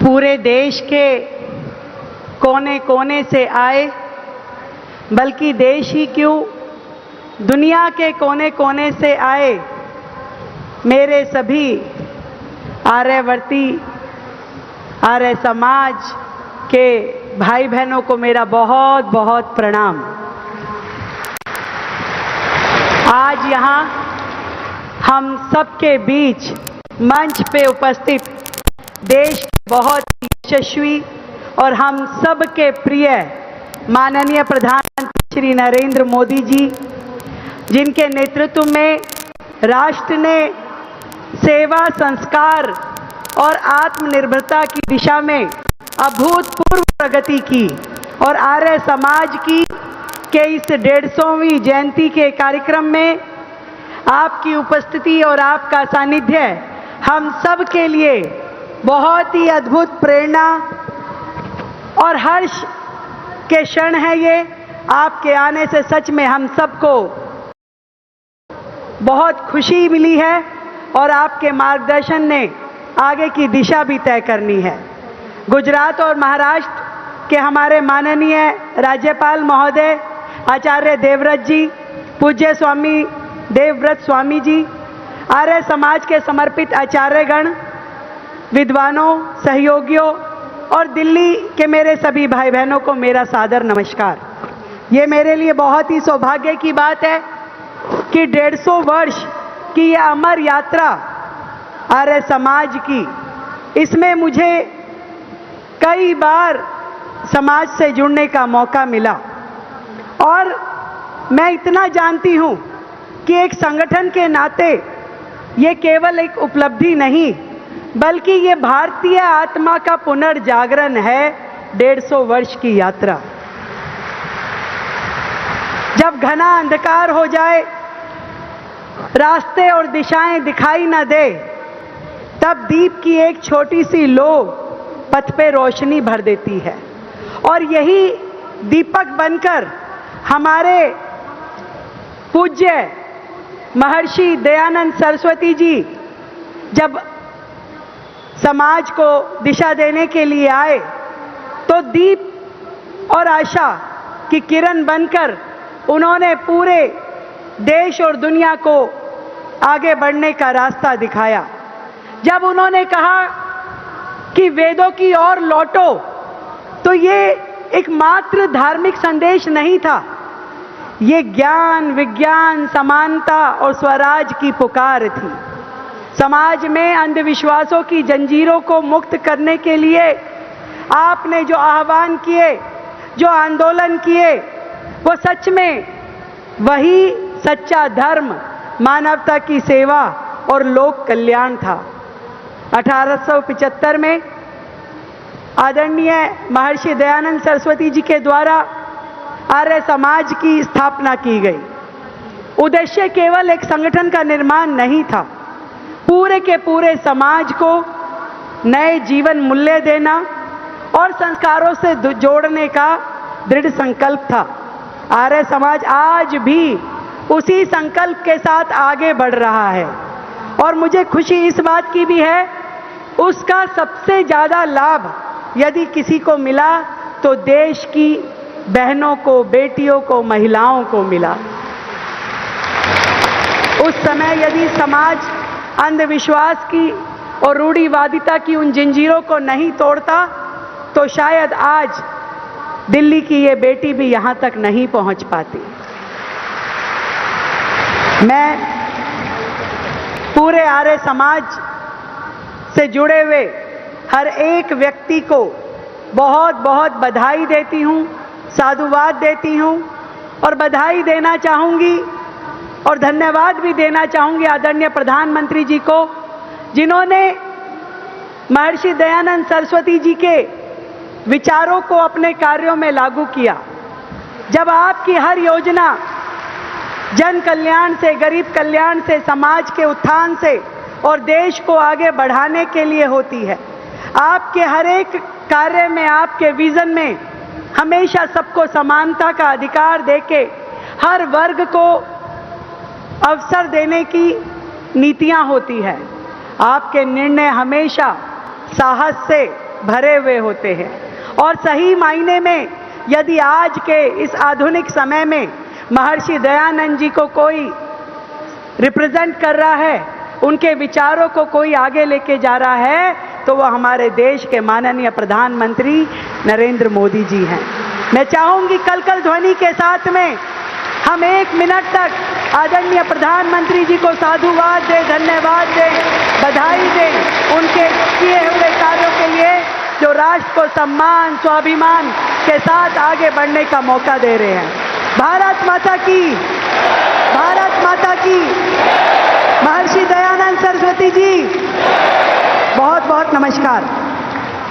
पूरे देश के कोने कोने से आए, बल्कि देश ही क्यों दुनिया के कोने कोने से आए मेरे सभी आर्यवर्ती आर्य समाज के भाई बहनों को मेरा बहुत बहुत प्रणाम। आज यहाँ हम सबके बीच मंच पे उपस्थित देश के बहुत यशस्वी और हम सबके प्रिय माननीय प्रधानमंत्री श्री नरेंद्र मोदी जी, जिनके नेतृत्व में राष्ट्र ने सेवा, संस्कार और आत्मनिर्भरता की दिशा में अभूतपूर्व प्रगति की और आर्य समाज की के इस 150वीं जयंती के कार्यक्रम में आपकी उपस्थिति और आपका सानिध्य हम सब के लिए बहुत ही अद्भुत प्रेरणा और हर्ष के क्षण है। ये आपके आने से सच में हम सबको बहुत खुशी मिली है और आपके मार्गदर्शन ने आगे की दिशा भी तय करनी है। गुजरात और महाराष्ट्र के हमारे माननीय राज्यपाल महोदय आचार्य देवव्रत जी, पूज्य स्वामी देवव्रत स्वामी जी, आर्य समाज के समर्पित आचार्यगण, विद्वानों, सहयोगियों और दिल्ली के मेरे सभी भाई बहनों को मेरा सादर नमस्कार। ये मेरे लिए बहुत ही सौभाग्य की बात है कि 150 वर्ष की यह अमर यात्रा आर्य समाज की, इसमें मुझे कई बार समाज से जुड़ने का मौका मिला और मैं इतना जानती हूँ कि एक संगठन के नाते ये केवल एक उपलब्धि नहीं, बल्कि ये भारतीय आत्मा का पुनर्जागरण है। 150 वर्ष की यात्रा, जब घना अंधकार हो जाए, रास्ते और दिशाएं दिखाई न दे, तब दीप की एक छोटी सी लो पथ पे रोशनी भर देती है और यही दीपक बनकर हमारे पूज्य महर्षि दयानंद सरस्वती जी जब समाज को दिशा देने के लिए आए, तो दीप और आशा की किरण बनकर उन्होंने पूरे देश और दुनिया को आगे बढ़ने का रास्ता दिखाया। जब उन्होंने कहा कि वेदों की ओर लौटो, तो ये एक मात्र धार्मिक संदेश नहीं था, ये ज्ञान, विज्ञान, समानता और स्वराज की पुकार थी। समाज में अंधविश्वासों की जंजीरों को मुक्त करने के लिए आपने जो आह्वान किए, जो आंदोलन किए, वो सच में वही सच्चा धर्म, मानवता की सेवा और लोक कल्याण था। 1875 में आदरणीय महर्षि दयानंद सरस्वती जी के द्वारा आर्य समाज की स्थापना की गई। उद्देश्य केवल एक संगठन का निर्माण नहीं था, पूरे के पूरे समाज को नए जीवन मूल्य देना और संस्कारों से जोड़ने का दृढ़ संकल्प था। आर्य समाज आज भी उसी संकल्प के साथ आगे बढ़ रहा है और मुझे खुशी इस बात की भी है, उसका सबसे ज़्यादा लाभ यदि किसी को मिला तो देश की बहनों को, बेटियों को, महिलाओं को मिला। उस समय यदि समाज अंधविश्वास की और रूढ़िवादिता की उन जंजीरों को नहीं तोड़ता, तो शायद आज दिल्ली की ये बेटी भी यहाँ तक नहीं पहुँच पाती। मैं पूरे आर्य समाज से जुड़े हुए हर एक व्यक्ति को बहुत बहुत बधाई देती हूँ, साधुवाद देती हूँ और बधाई देना चाहूँगी और धन्यवाद भी देना चाहूँगी आदरणीय प्रधानमंत्री जी को, जिन्होंने महर्षि दयानंद सरस्वती जी के विचारों को अपने कार्यों में लागू किया। जब आपकी हर योजना जन कल्याण से, गरीब कल्याण से, समाज के उत्थान से और देश को आगे बढ़ाने के लिए होती है, आपके हर एक कार्य में, आपके विजन में हमेशा सबको समानता का अधिकार देके हर वर्ग को अवसर देने की नीतियां होती है। आपके निर्णय हमेशा साहस से भरे हुए होते हैं। और सही मायने में यदि आज के इस आधुनिक समय में महर्षि दयानंद जी को कोई रिप्रेजेंट कर रहा है, उनके विचारों को कोई आगे लेके जा रहा है, तो वो हमारे देश के माननीय प्रधानमंत्री नरेंद्र मोदी जी हैं। मैं चाहूंगी कल ध्वनि के साथ में हम 1 मिनट तक आदरणीय प्रधानमंत्री जी को साधुवाद दें, धन्यवाद दें, बधाई दें उनके किए हुए कार्यों के लिए, जो राष्ट्र को सम्मान स्वाभिमान के साथ आगे बढ़ने का मौका दे रहे हैं। भारत माता की, भारत माता की। महर्षि दयानंद सरस्वती जी, बहुत बहुत नमस्कार।